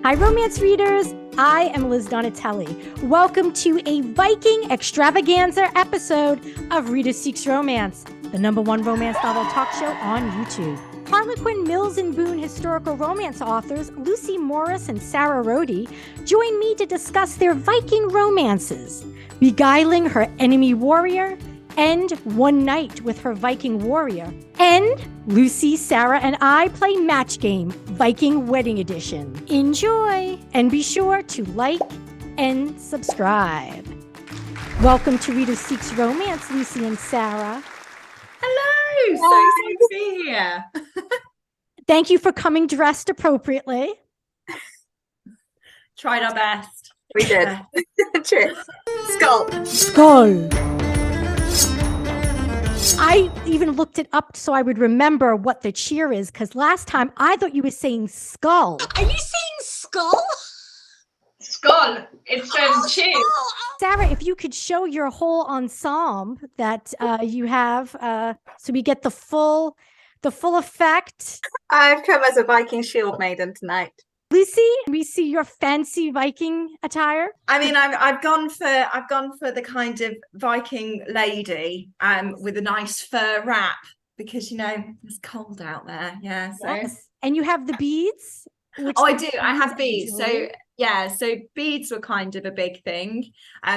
Hi, romance readers. I am Liz Donatelli. Welcome to a Viking Extravaganza episode of Rita Seeks Romance, the #1 romance novel talk show on YouTube. Harlequin, Mills, and Boone historical romance authors Lucy Morris and SARAH RODI join me to discuss their Viking romances, Beguiling Her Enemy Warrior, and One Night with Her Viking Warrior. And Lucy, Sarah, and I play Match Game, Viking Wedding Edition. Enjoy, and be sure to like and subscribe. Welcome to Rita Seeks Romance, Lucy and Sarah. Hello, so excited to be here. Thank you for coming dressed appropriately. Tried our best. We did. Cheers. Skull. Skull. I even looked it up so I would remember what the cheer is, because last time I thought you were saying skull. Are you saying skull? Skull. It says cheers. Sarah, if you could show your whole ensemble that you have, so we get the full effect. I've come as a Viking shield maiden tonight. Lucy, we see your fancy Viking attire. I mean, I've gone for the kind of Viking lady with a nice fur wrap because it's cold out there. Yeah. So. Yes. And you have the beads. I do. I have beads. So yeah, so beads were kind of a big thing.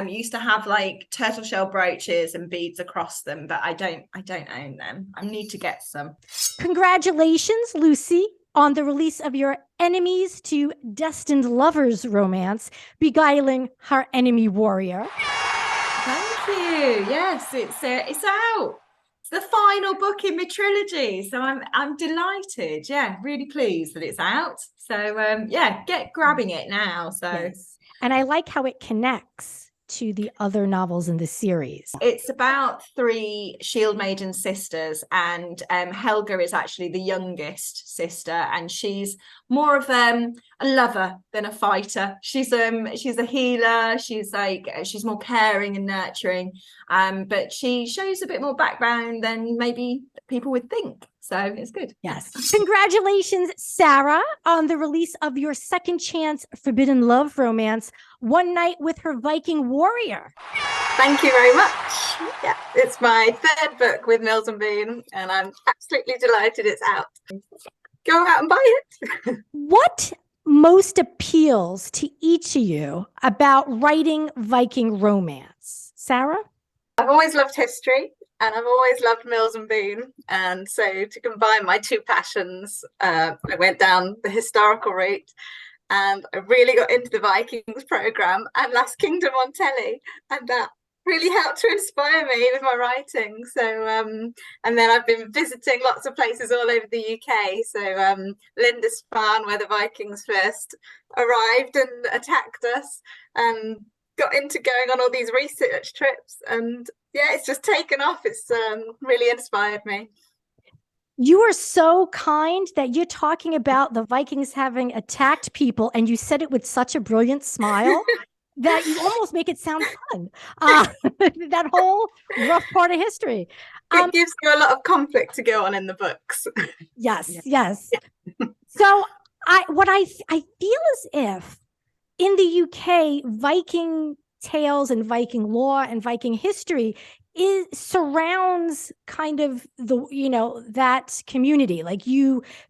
Used to have like turtle shell brooches and beads across them, but I don't own them. I need to get some. Congratulations, Lucy, on the release of your enemies to destined lovers romance, Beguiling Her Enemy Warrior. Thank you. Yes, it's out. It's the final book in my trilogy, so I'm delighted. Yeah, really pleased that it's out. So get grabbing it now. So yes. And I like how it connects to the other novels in the series. It's about 3 shield maiden sisters, and Helga is actually the youngest sister, and she's more of a lover than a fighter. She's a healer. She's more caring and nurturing, but she shows a bit more background than maybe people would think. So it's good. Yes. Congratulations, Sarah, on the release of your second chance forbidden love romance, One Night with Her Viking Warrior. Thank you very much. Yeah, it's my 3rd book with Mills and Boone, and I'm absolutely delighted it's out. Go out and buy it. What most appeals to each of you about writing Viking romance? Sarah? I've always loved history. And I've always loved Mills and Boone. And so to combine my 2 passions, I went down the historical route, and I really got into the Vikings programme and Last Kingdom on telly. And that really helped to inspire me with my writing. So, and then I've been visiting lots of places all over the UK. So Lindisfarne, where the Vikings first arrived and attacked us, and got into going on all these research trips, and yeah, it's just taken off. It's really inspired me. You are so kind that you're talking about the Vikings having attacked people, and you said it with such a brilliant smile that you almost make it sound fun. That whole rough part of history. It gives you a lot of conflict to go on in the books. Yes. So I feel as if in the UK, Viking tales and Viking lore and Viking history surrounds kind of that community,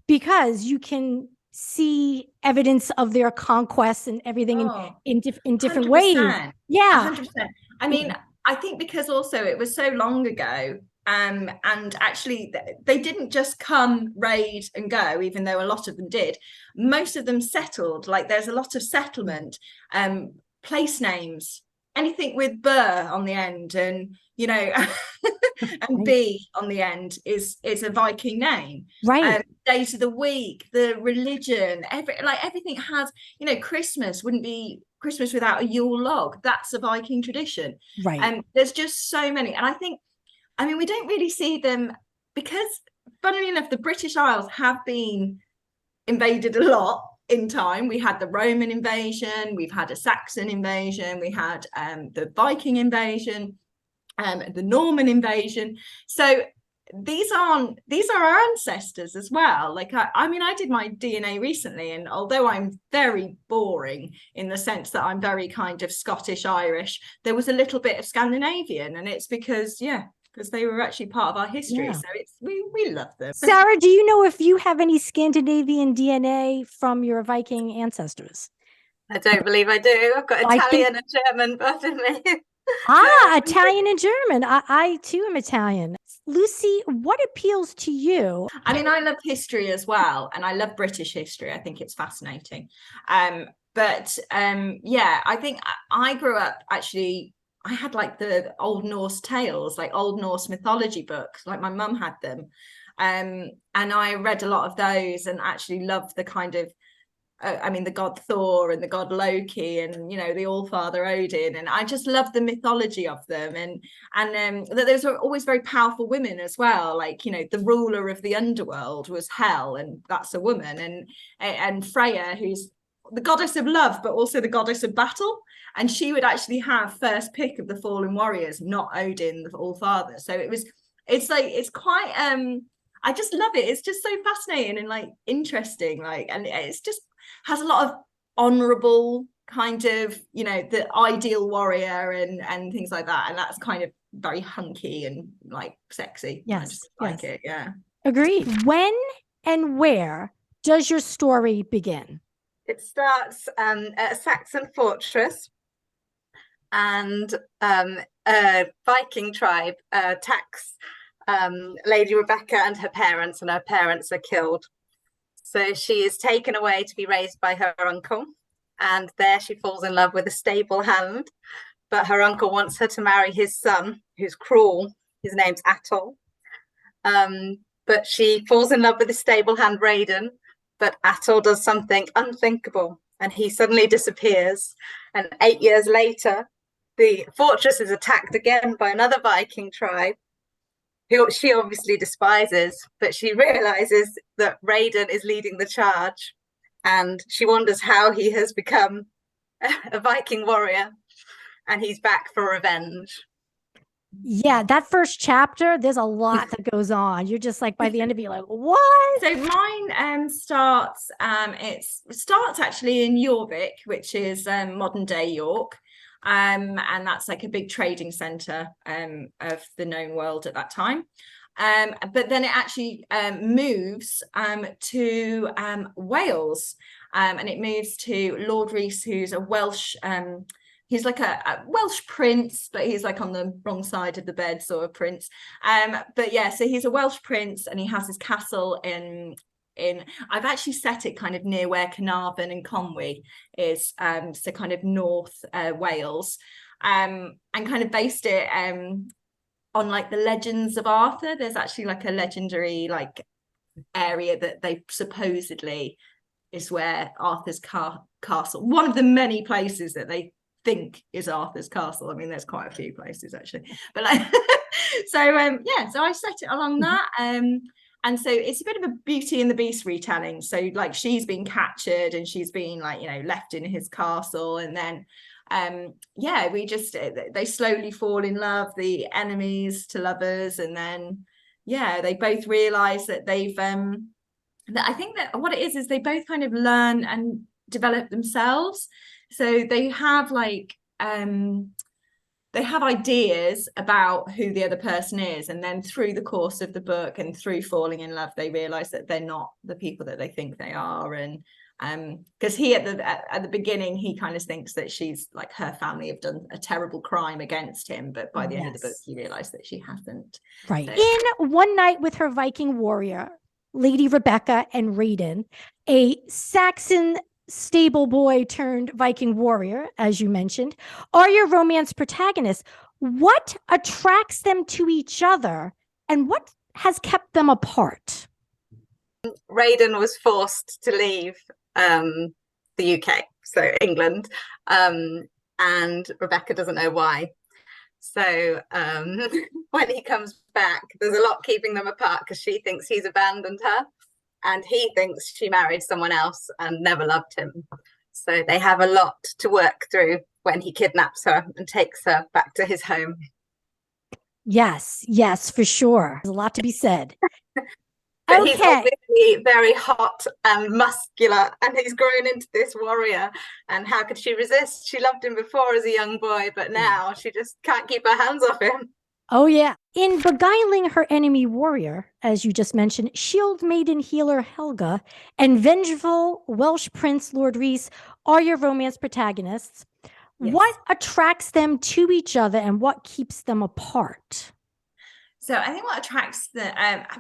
because you can see evidence of their conquests and everything in different 100%. ways. Yeah, 100%. I mean, I think because also it was so long ago. And actually, they didn't just come, raid and go, even though a lot of them did. Most of them settled. Like there's a lot of settlement, place names, anything with "burr" on the end, and and "b" on the end is a Viking name. Right. Days of the week, the religion, everything has. Christmas wouldn't be Christmas without a Yule log. That's a Viking tradition. Right. And there's just so many, and I mean, we don't really see them because, funnily enough, the British Isles have been invaded a lot in time. We had the Roman invasion, we've had a Saxon invasion, we had the Viking invasion, the Norman invasion. So these are our ancestors as well. Like I mean, I did my DNA recently, and although I'm very boring in the sense that I'm very kind of Scottish Irish, there was a little bit of Scandinavian, and it's because they were actually part of our history. Yeah. So it's we love them. Sarah, do you know if you have any Scandinavian DNA from your Viking ancestors? I don't believe I do. I've got Italian and German both in me. Italian and German. I too am Italian. Lucy, what appeals to you? I mean, I love history as well, and I love British history. I think it's fascinating. But I think I grew up actually. I had like the old Norse tales, like old Norse mythology books, like my mum had them. And I read a lot of those and actually loved the kind of I mean, the god Thor and the god Loki, and the All-Father Odin, and I just love the mythology of them, and that those are always very powerful women as well. Like the ruler of the underworld was Hel, and that's a woman, and Freya, who's the goddess of love, but also the goddess of battle, and she would actually have first pick of the fallen warriors, not Odin, the All-Father. So it's quite I just love it. It's just so fascinating and like interesting, and it's just has a lot of honorable kind of the ideal warrior and things like that, and that's kind of very hunky and like sexy. Yes, I just like it. Yeah, agreed. When and where does your story begin? It starts at a Saxon fortress, and a Viking tribe attacks Lady Rebecca and her parents are killed. So she is taken away to be raised by her uncle, and there she falls in love with a stable hand. But her uncle wants her to marry his son, who's cruel. His name's Atholl. But she falls in love with the stable hand Raiden, but Atholl does something unthinkable, and he suddenly disappears. And 8 years later, the fortress is attacked again by another Viking tribe, who she obviously despises, but she realizes that Raiden is leading the charge, and she wonders how he has become a Viking warrior, and he's back for revenge. Yeah, that first chapter, there's a lot that goes on. You're just like, by the end of it, you're like, what? So mine starts actually in Jorvik, which is modern day York. And that's like a big trading center of the known world at that time. But then it actually moves to Wales, and it moves to Lord Rhys, who's a Welsh he's like a Welsh prince, but he's like on the wrong side of the bed sort of prince. But yeah, so he's a Welsh prince, and he has his castle in I've actually set it kind of near where Carnarvon and Conwy is, so kind of North Wales, and kind of based it on like the legends of Arthur. There's actually like a legendary like area that they supposedly is where Arthur's castle, one of the many places that they think is Arthur's castle. I mean, there's quite a few places actually, but like so I set it along that. And so it's a bit of a Beauty and the Beast retelling. So like she's been captured and she's been like, left in his castle. And then, they slowly fall in love, the enemies to lovers. And then, they both realize that they've, that I think that what it is they both kind of learn and develop themselves. So they have like, they have ideas about who the other person is, and then through the course of the book and through falling in love, they realize that they're not the people that they think they are. And because he at the beginning, he kind of thinks that she's like, her family have done a terrible crime against him, but by the end of the book he realized that she hasn't. Right. So. In One Night with Her Viking Warrior, Lady Rebecca and Raiden, a Saxon stable boy turned Viking warrior, as you mentioned, are your romance protagonists. What attracts them to each other, and what has kept them apart? Raiden was forced to leave the UK, so England, and Rebecca doesn't know why. So when he comes back, there's a lot keeping them apart, because she thinks he's abandoned her, and he thinks she married someone else and never loved him. So they have a lot to work through when he kidnaps her and takes her back to his home. Yes, yes, for sure. There's a lot to be said. But he's obviously very hot and muscular, and he's grown into this warrior. And how could she resist? She loved him before as a young boy, but now she just can't keep her hands off him. Oh, yeah. In Beguiling Her Enemy Warrior, as you just mentioned, shield maiden healer Helga and vengeful Welsh prince Lord Rhys are your romance protagonists. Yes. What attracts them to each other and what keeps them apart? So I think what attracts the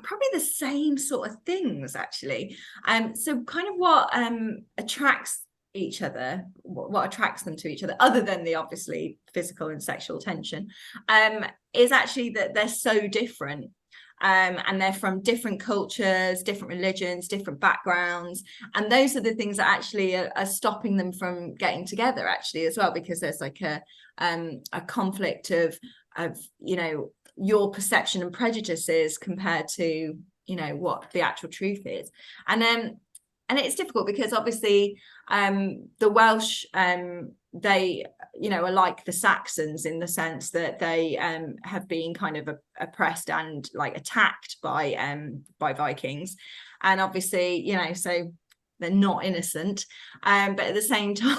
probably the same sort of things, actually. So kind of what attracts each other, what attracts them to each other, other than the obviously physical and sexual tension, is actually that they're so different. And they're from different cultures, different religions, different backgrounds, and those are the things that actually are stopping them from getting together, actually, as well, because there's like a conflict of you know, your perception and prejudices compared to, you know, what the actual truth is. And it's difficult because obviously the Welsh, they, you know, are like the Saxons in the sense that they have been kind of oppressed and like attacked by Vikings, and obviously, you know, so they're not innocent, but at the same time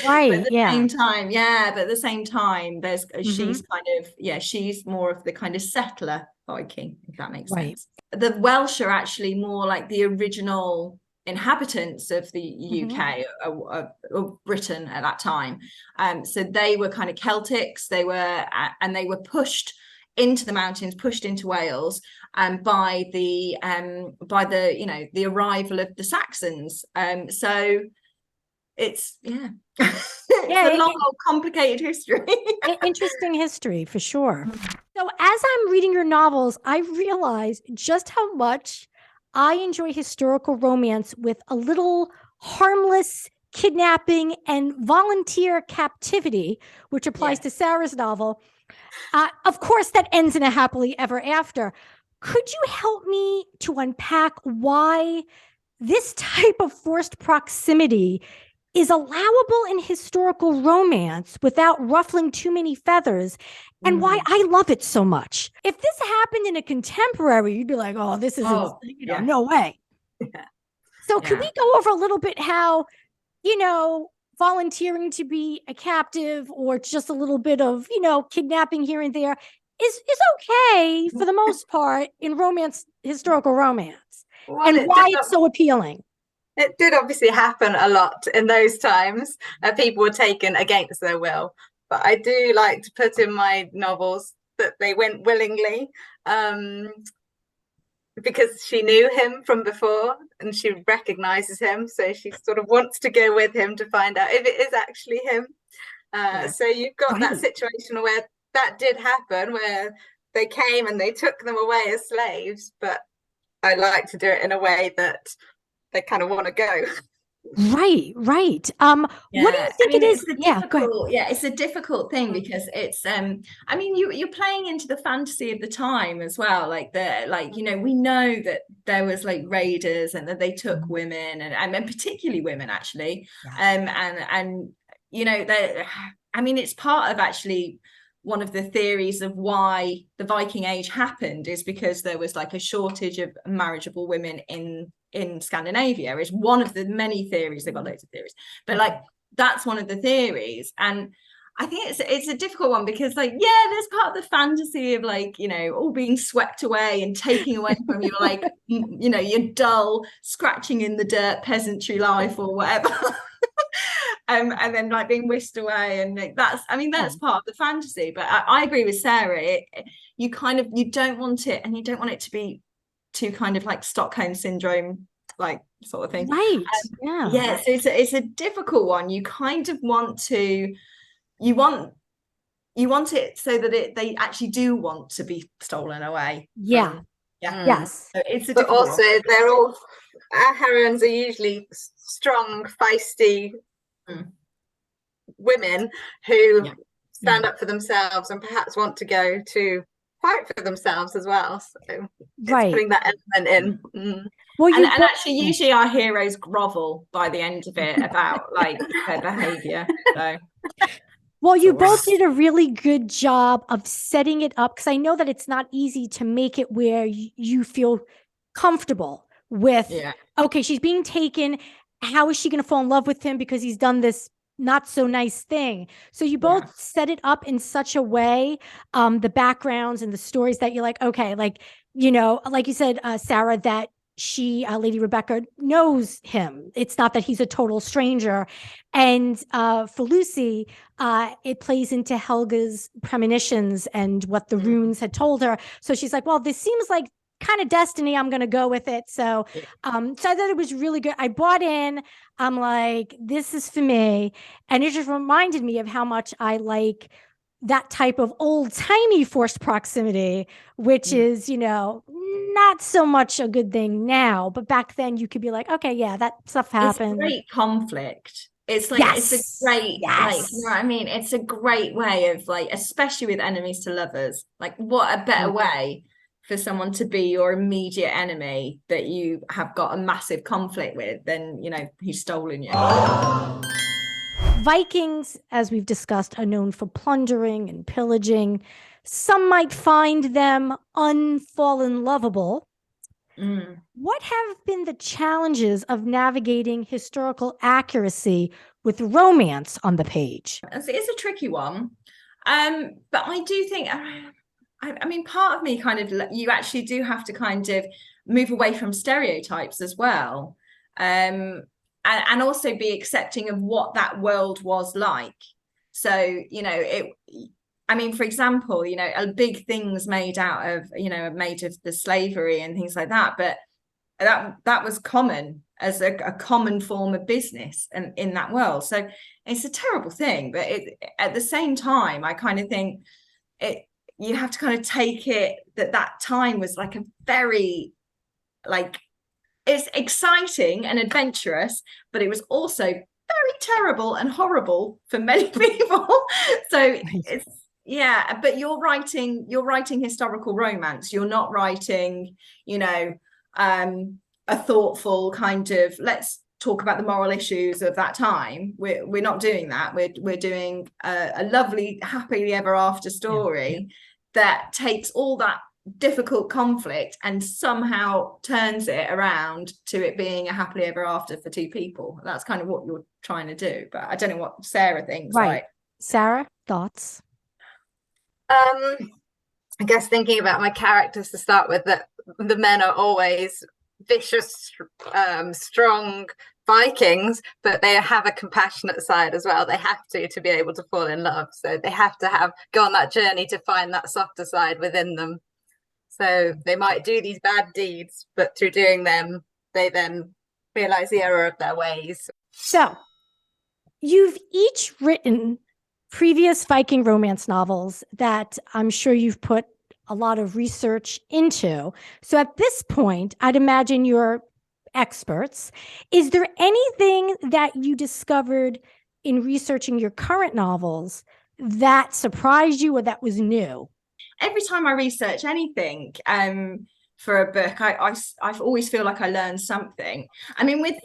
Right. but at the same time there's she's kind of she's more of the kind of settler Viking, if that makes sense. The Welsh are actually more like the original inhabitants of the UK or Britain at that time, so they were kind of Celtics, they were pushed into the mountains, pushed into Wales, by the you know, the arrival of the Saxons, so it's it's a long, complicated history. Interesting history, for sure. So as I'm reading your novels, I realize just how much I enjoy historical romance with a little harmless kidnapping and volunteer captivity, which applies to Sarah's novel. Of course, that ends in a happily ever after. Could you help me to unpack why this type of forced proximity is allowable in historical romance without ruffling too many feathers, and why I love it so much? If this happened in a contemporary, you'd be like, oh, this isn't, no way. So could we go over a little bit how, you know, volunteering to be a captive or just a little bit of, you know, kidnapping here and there is okay for the most part in romance, historical romance, and why it's so appealing? It did obviously happen a lot in those times. People were taken against their will. But I do like to put in my novels that they went willingly, because she knew him from before and she recognizes him. So she sort of wants to go with him to find out if it is actually him. So you've got that situation where that did happen, where they came and they took them away as slaves. But I like to do it in a way that they kind of want to go. Right. What do you think it is? It's a difficult thing because it's I mean, you're playing into the fantasy of the time as well, like you know, we know that there was like raiders and that they took women and particularly women, actually, and you know, I mean, it's part of actually one of the theories of why the Viking Age happened is because there was like a shortage of marriageable women in Scandinavia. Is one of the many theories. They've got loads of theories, but like that's one of the theories. And I think it's a difficult one because, like, there's part of the fantasy of, like, you know, all being swept away and taking away from your, like, you know, your dull scratching in the dirt peasantry life or whatever. And then like being whisked away, and like, that's part of the fantasy. But I agree with Sarah. You don't want it, and you don't want it to be too kind of like Stockholm syndrome, like, sort of thing. Right. So it's a difficult one. You kind of want it so that they actually do want to be stolen away. Yes. So it's a but also one. They're all, our heroines are usually strong, feisty women who stand up for themselves and perhaps want to go to fight for themselves as well. So it's putting that element in. Well, and actually, usually our heroes grovel by the end of it about like their behaviour. So Well, you both source. did a really good job of setting it up, because I know that it's not easy to make it where you feel comfortable with, Yeah. okay, she's being taken. How is she going to fall in love with him because he's done this not so nice thing? So you both Yeah. set it up in such a way, the backgrounds and the stories, that you're like, okay, like, you know, like you said, Sarah, that she, Lady Rebecca, knows him. It's not that he's a total stranger. And for Lucy, it plays into Helga's premonitions and what the runes had told her. So she's like, well, this seems like kind of destiny. I'm going to go with it. So, Yeah. so I thought it was really good. I bought in. I'm like, this is for me. And it just reminded me of how much I like that type of old timey forced proximity, which is, you know, not so much a good thing now, but back then you could be like, okay, yeah, that stuff happened. It's great conflict. It's like, Yes. it's a great, like, you know what I mean? It's a great way of, like, especially with enemies to lovers, like, what a better way for someone to be your immediate enemy that you have got a massive conflict with than, you know, who's stolen you. Vikings, as we've discussed, are known for plundering and pillaging. Some might find them unfallen lovable. What have been the challenges of navigating historical accuracy with romance on the page? It's a tricky one. But I do think, I mean, part of me kind of, you actually do have to kind of move away from stereotypes as well. And also be accepting of what that world was like. So, you know, I mean, for example, you know, big things made out of, you know, made of the slavery and things like that, but that was common as a common form of business and in that world. So it's a terrible thing, but at the same time, I kind of think you have to kind of take it that time was like a very, like, it's exciting and adventurous, but it was also very terrible and horrible for many people. So it's, yeah, but you're writing historical romance. You're not writing, you know, a thoughtful kind of, let's talk about the moral issues of that time. We're not doing that. We're doing a lovely happily ever after story that takes all that difficult conflict and somehow turns it around to it being a happily ever after for two people. That's kind of what you're trying to do, but I don't know what Sarah thinks. Right. Like, Sarah, thoughts? I guess thinking about my characters to start with, that the men are always vicious, strong Vikings, but they have a compassionate side as well. They have to be able to fall in love. So they have to go on that journey to find that softer side within them. So they might do these bad deeds, but through doing them, they then realize the error of their ways. So you've each written previous Viking romance novels that I'm sure you've put a lot of research into. So at this point, I'd imagine you're experts. Is there anything that you discovered in researching your current novels that surprised you or that was new? every time I research anything for a book, I always feel like I learned something. I mean, with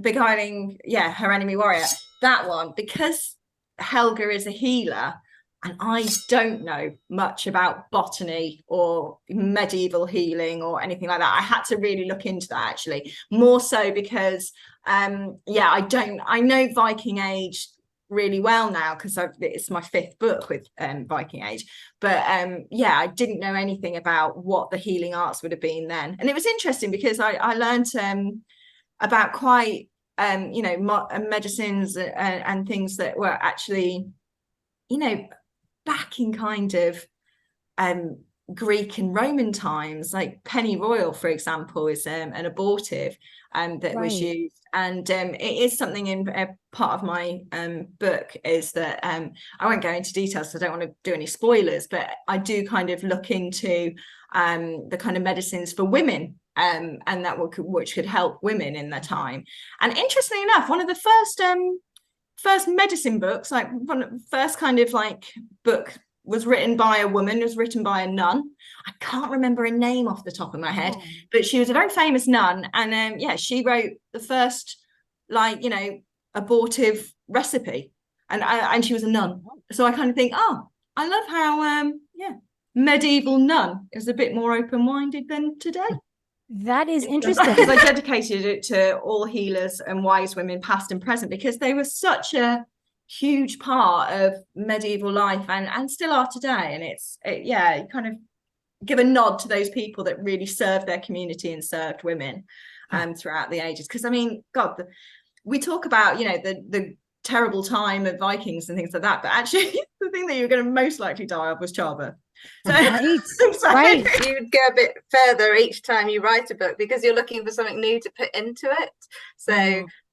Beguiling, Her Enemy Warrior, that one, because Helga is a healer, and I don't know much about botany or medieval healing or anything like that. I had to really look into that, actually, more so because I know Viking Age really well now because it's my 5th book with Viking Age, but I didn't know anything about what the healing arts would have been then. And it was interesting because I learned about quite medicines and things that were actually, back in kind of Greek and Roman times, like pennyroyal, for example, is an abortive that was used, and it is something in part of my book is that I won't go into details, so I don't want to do any spoilers, but I do kind of look into the kind of medicines for women and that which could help women in their time. And interestingly enough, one of the first medicine books, like one of the first kind of like book, was written by a woman. It was written by a nun. I can't remember her name off the top of my head, but she was a very famous nun. And she wrote the first, abortive recipe. and she was a nun. So I kind of think, oh, I love how medieval nun is a bit more open-minded than today. That is interesting. Because I dedicated it to all healers and wise women, past and present, because they were such a huge part of medieval life and still are today. And you kind of give a nod to those people that really served their community and served women throughout the ages. Because I mean, God, we talk about, you know, the terrible time of Vikings and things like that, but actually the thing that you're going to most likely die of was childbirth. So, Right. You'd go a bit further each time you write a book because you're looking for something new to put into it. So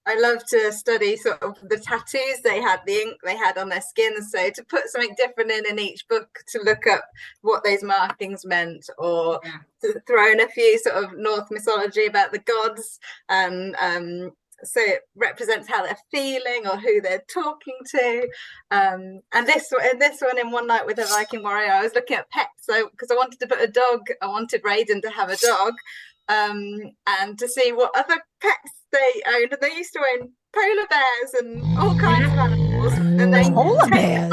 I love to study sort of the tattoos they had, the ink they had on their skin. So to put something different in each book, to look up what those markings meant, or to throw in a few sort of Norse mythology about the gods, and so it represents how they're feeling or who they're talking to. And this one, in One Night with a Viking Warrior, I was looking at pets. So because I wanted to put a dog, I wanted Raiden to have a dog, and to see what other pets they owned. And they used to own polar bears and all kinds of animals. And they polar bears.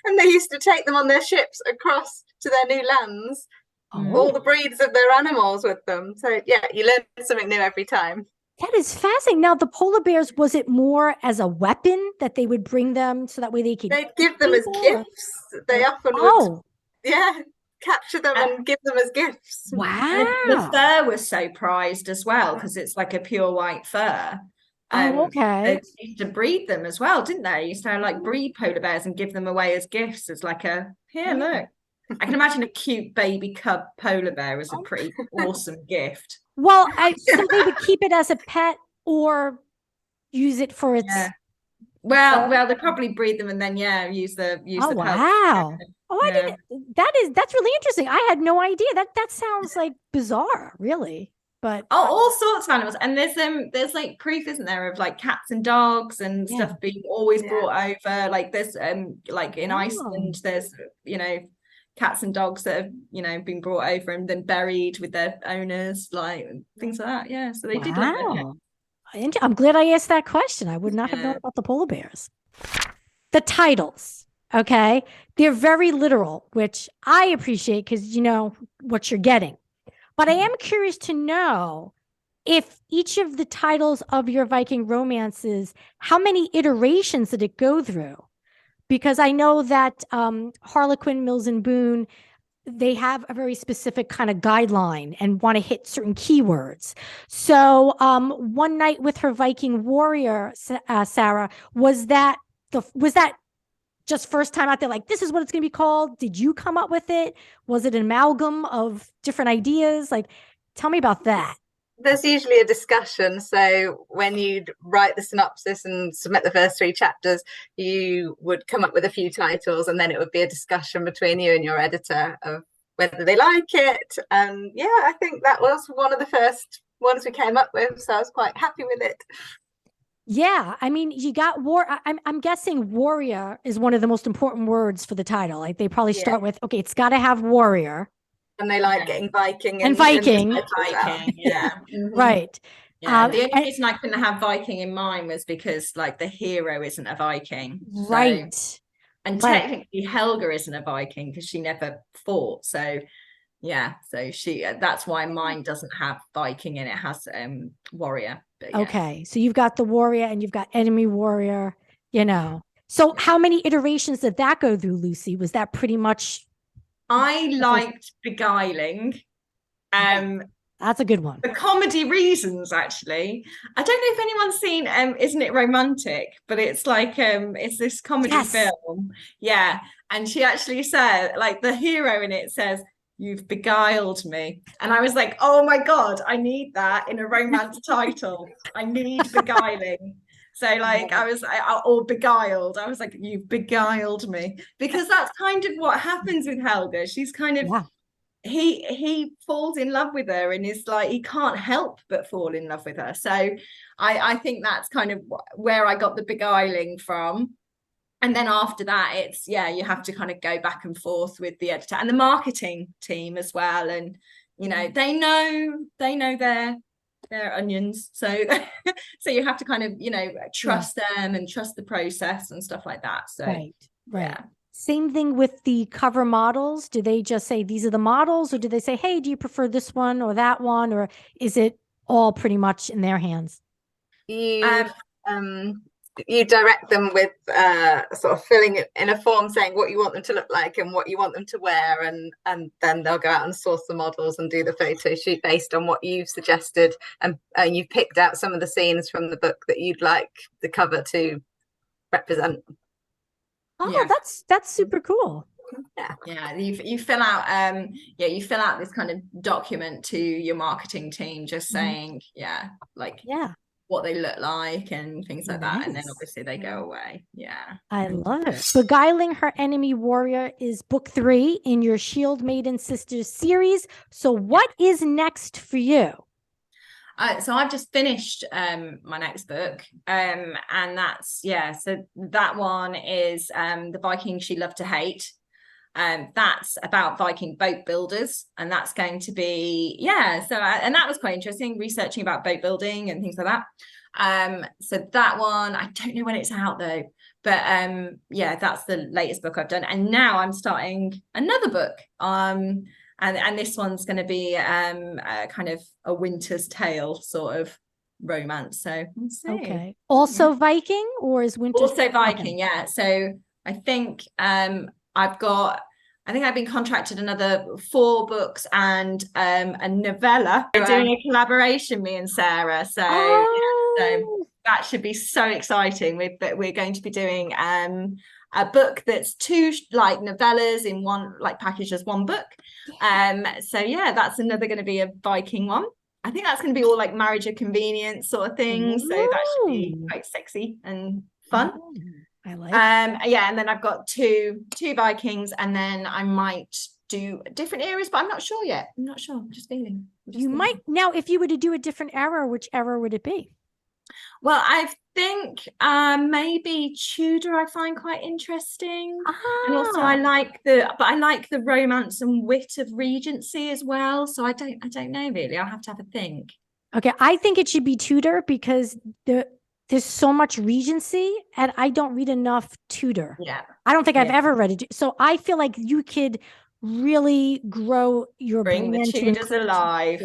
and they used to take them on their ships across to their new lands. All the breeds of their animals with them. So yeah, you learn something new every time. That is fascinating. Now, the polar bears, was it more as a weapon that they would bring them so that way they could? They'd give them as gifts. They often would, capture them and give them as gifts. Wow. The fur was so prized as well because it's like a pure white fur. Okay. They used to breed them as well, didn't they? Used to like breed polar bears and give them away as gifts, as like a look. I can imagine a cute baby cub polar bear as a pretty awesome gift. Well, so they would keep it as a pet or use it for its. Yeah. Well, they probably breed them and then use the. Wow! I didn't. That's really interesting. I had no idea. That sounds like bizarre, really. But all sorts of animals, and there's like proof, isn't there, of like cats and dogs and stuff being always brought over. Like there's like in Iceland, there's cats and dogs that have been brought over and then buried with their owners, like things like that. So they did like that. I'm glad I asked that question. I would not have known about the polar bears. The titles, okay, they're very literal, which I appreciate because you know what you're getting. But I am curious to know if each of the titles of your Viking romances, how many iterations did it go through? Because I know that Harlequin, Mills and Boon, they have a very specific kind of guideline and want to hit certain keywords. So One Night with Her Viking Warrior, Sarah, was that just first time out there, like, this is what it's going to be called? Did you come up with it? Was it an amalgam of different ideas? Like, tell me about that. There's usually a discussion. So when you'd write the synopsis and submit the first 3 chapters, you would come up with a few titles, and then it would be a discussion between you and your editor of whether they like it. And I think that was one of the first ones we came up with, so I was quite happy with it. Yeah, I mean, you got I'm guessing warrior is one of the most important words for the title. Like they probably start with, okay, it's got to have warrior. And they like getting Viking. And Viking. Right. Yeah, the only reason I couldn't have Viking in mind was because like the hero isn't a Viking. Right. And technically Helga isn't a Viking because she never fought. So that's why mine doesn't have Viking and it has warrior. But, okay. So you've got the warrior and you've got enemy warrior, So how many iterations did that go through, Lucy? Was that pretty much? I liked beguiling. That's a good one. For comedy reasons, actually. I don't know if anyone's seen Isn't It Romantic? But it's like it's this comedy film. Yeah. And she actually said, like, the hero in it says, "You've beguiled me." And I was like, oh my God, I need that in a romance title. I need beguiling. So like or beguiled. I was like, "You've beguiled me," because that's kind of what happens with Helga. She's kind of he falls in love with her and is like, he can't help but fall in love with her. So I think that's kind of where I got the beguiling from. And then after that, it's you have to kind of go back and forth with the editor and the marketing team as well. And they know they're onions. So so you have to kind of, you know, trust them and trust the process and stuff like that. So Right. yeah. Same thing with the cover models. Do they just say these are the models, or do they say, hey, do you prefer this one or that one, or is it all pretty much in their hands? You direct them with sort of filling it in a form saying what you want them to look like and what you want them to wear, and then they'll go out and source the models and do the photo shoot based on what you've suggested, and you've picked out some of the scenes from the book that you'd like the cover to represent. Oh, that's super cool. Yeah, you fill out you fill out this kind of document to your marketing team, just saying like what they look like and things like that, and then obviously they go away. I love it. Beguiling Her Enemy Warrior is book 3 in your Shield Maiden Sisters series. So what is next for you? So I've just finished my next book, and that's so that one is The Vikings She Loved to Hate. That's about Viking boat builders, and that's going to be and that was quite interesting, researching about boat building and things like that. So that one, I don't know when it's out though, but that's the latest book I've done, and now I'm starting another book. And this one's going to be kind of a winter's tale sort of romance. So we'll see. Okay. Also Viking, or is winter also Viking? Yeah. So I think I've been contracted another 4 books and a novella. We're doing a collaboration, me and Sarah. So, so that should be so exciting. We're going to be doing a book that's 2 like novellas in one like package as one book. So that's another going to be a Viking one. I think that's going to be all like marriage of convenience sort of thing. So that should be quite sexy and fun. I like and then I've got two Vikings, and then I might do different eras, but I'm not sure yet. I'm not sure. I'm just feeling. Might now, if you were to do a different era, which era would it be? Well, I think maybe Tudor I find quite interesting. And also I like the romance and wit of Regency as well. So I don't know really. I'll have to have a think. Okay, I think it should be Tudor because there's so much Regency, and I don't read enough Tudor. Yeah. I don't think I've ever read it. So I feel like you could really grow your bring the Tudors alive.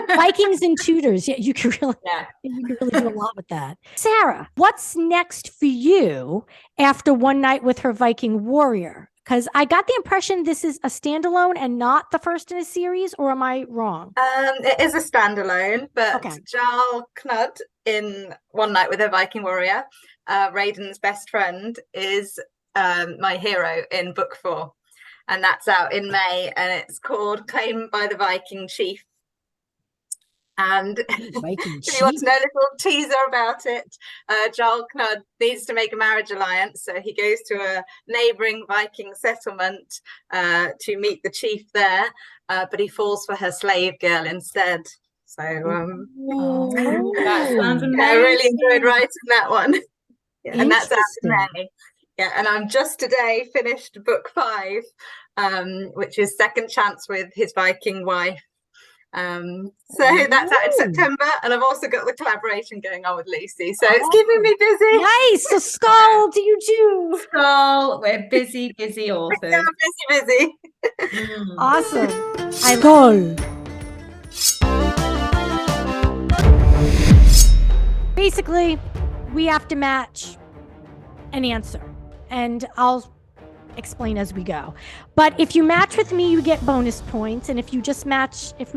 Vikings and Tudors. Yeah, you could really do a lot with that. Sarah, what's next for you after One Night with Her Viking Warrior? Because I got the impression this is a standalone and not the first in a series, or am I wrong? It is a standalone, but Jarl Knud in One Night with Her Viking Warrior, Raiden's best friend, is my hero in book 4. And that's out in May, and it's called Claimed by the Viking Chief. And if you want to know a little teaser about it, Jarl Knud needs to make a marriage alliance. So he goes to a neighbouring Viking settlement to meet the chief there, but he falls for her slave girl instead. So that sounds amazing. I really enjoyed writing that one. And that's out in May. Yeah, and I'm just today finished book 5, which is Second Chance with his Viking wife. So that's out in September, and I've also got the collaboration going on with Lucy, so it's keeping me busy. Nice. So skull to you too. Skull, we're busy authors. Yeah, busy. Awesome. Skull. Basically, we have to match an answer, and I'll explain as we go. But if you match with me, you get bonus points, and if you just match with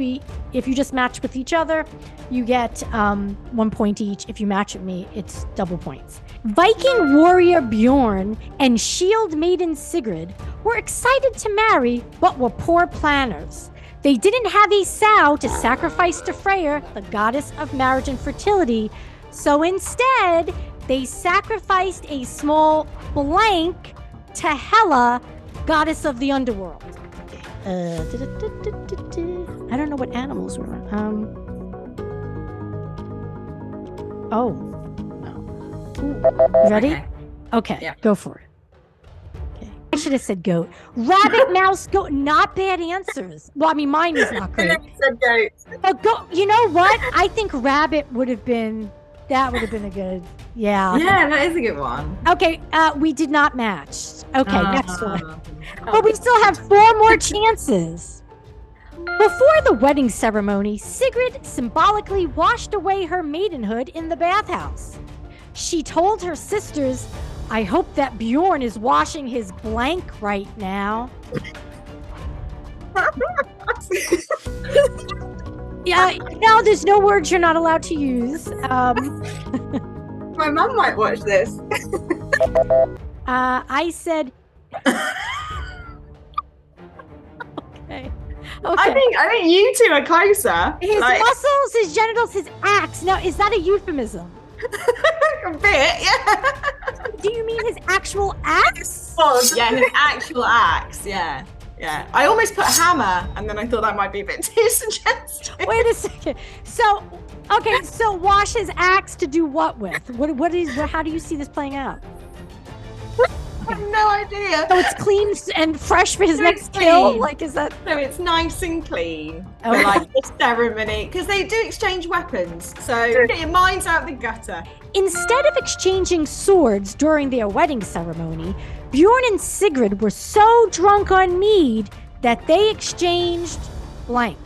each other, you get 1 point each. If you match with me, it's double points. Viking warrior Bjorn and shield maiden Sigrid were excited to marry, but were poor planners. They didn't have a sow to sacrifice to Freyr, the goddess of marriage and fertility, so instead they sacrificed a small blank to Hela, goddess of the underworld. I don't know what animals were. Oh. No. Ready? Okay, go for it. Okay. should have said goat. Rabbit, mouse, goat. Not bad answers. Well, I mean, mine is not I great. never said goat. But you know what? I think rabbit would have been. That would have been a good. Yeah. Yeah, that is a good one. Okay. We did not match. Okay, next one. Oh. But we still have 4 more chances. Before the wedding ceremony, Sigrid symbolically washed away her maidenhood in the bathhouse. She told her sisters, "I hope that Bjorn is washing his blank right now." Yeah, no, there's no words you're not allowed to use. My mum might watch this. I said. Okay. I think you two are closer. His muscles, his genitals, his axe. Now, is that a euphemism? A bit, yeah. Do you mean his actual axe? Yeah, his actual axe. Yeah. Yeah. I almost put hammer, and then I thought that might be a bit too suggestive. Wait a second. So, okay, so wash his axe to do what with? How do you see this playing out? I have no idea. So it's clean and fresh for his So next it's kill? clean. Like, is that? So it's nice and clean for Okay. like the ceremony, because they do exchange weapons. So get your minds out the gutter. Instead of exchanging swords during their wedding ceremony, Bjorn and Sigrid were so drunk on mead that they exchanged blank.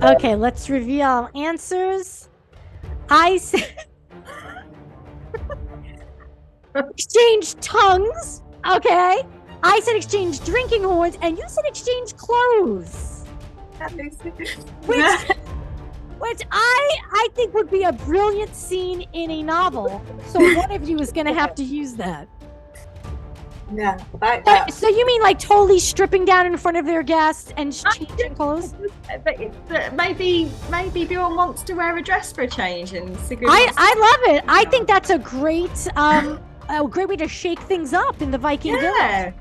Okay, let's reveal answers. I said exchange tongues. Okay. I said exchange drinking horns, and you said exchange clothes. Which I think would be a brilliant scene in a novel. So one of you is going to have to use that. Yeah, like that. So you mean like totally stripping down in front of their guests and changing clothes? But maybe Bjorn wants to wear a dress for a change, and Sigrid. I love it. I think that's a great way to shake things up in the Viking village. Yeah,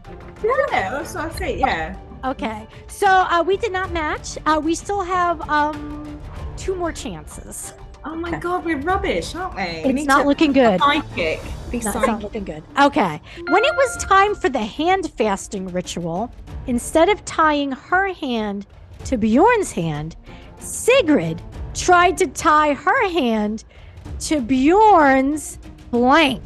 that's what I say. Yeah. Okay, so we did not match. We still have 2 more chances. Oh my God, we're rubbish, aren't we? It's not looking good. Psychic. Be It's not psychic. looking good. Okay. When it was time for the hand fasting ritual, instead of tying her hand to Bjorn's hand, Sigrid tried to tie her hand to Bjorn's blank.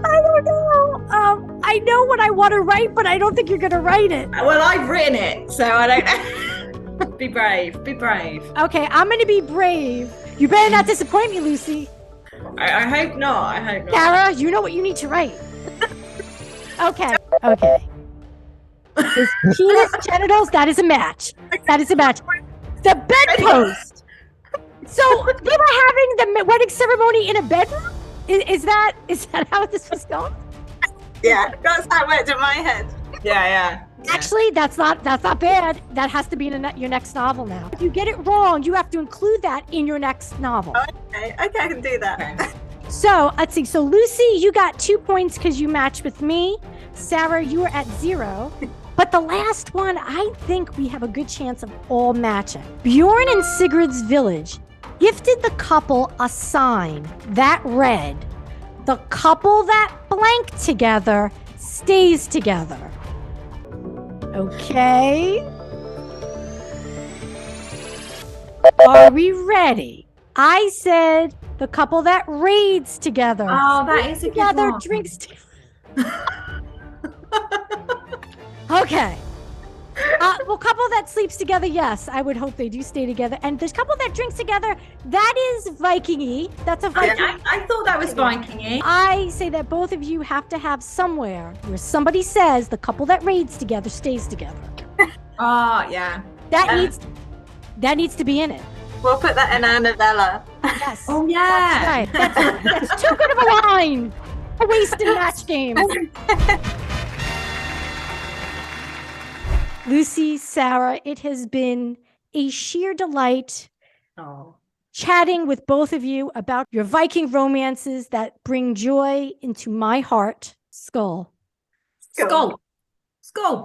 I don't know. I know what I want to write, but I don't think you're going to write it. Well, I've written it, so I don't. Be brave. Be brave. Okay, I'm going to be brave. You better not disappoint me, Lucy. I hope not. I hope not. Sarah, you know what you need to write. Okay. His penis genitals, that is a match. That is a match. The bedpost. So they were having the wedding ceremony in a bedroom? Is that how this was going? Yeah, that's how it worked in my head. Yeah. Actually, that's not bad. That has to be in your next novel now. If you get it wrong, you have to include that in your next novel. Okay, I can do that. Okay. So let's see. So Lucy, you got 2 points because you matched with me. Sarah, you were at 0. But the last one, I think we have a good chance of all matching. Bjorn and Sigrid's village gifted the couple a sign that read, "The couple that blank together stays together." Okay. Are we ready? I said the couple that raids together. Oh, that is a good together, one. drinks together. Okay. Well, couple that sleeps together, yes, I would hope they do stay together. And this couple that drinks together, that is Viking-y. That's a Viking. I thought that was Viking-y. I say that both of you have to have somewhere where somebody says the couple that raids together stays together. Oh, yeah. That needs to be in it. We'll put that in our novella. Yes. Oh, yeah. That's right. That's too good of a line. A wasted match game. Lucy, Sarah, it has been a sheer delight Oh. chatting with both of you about your Viking romances that bring joy into my heart. Skull. Skull. Skull.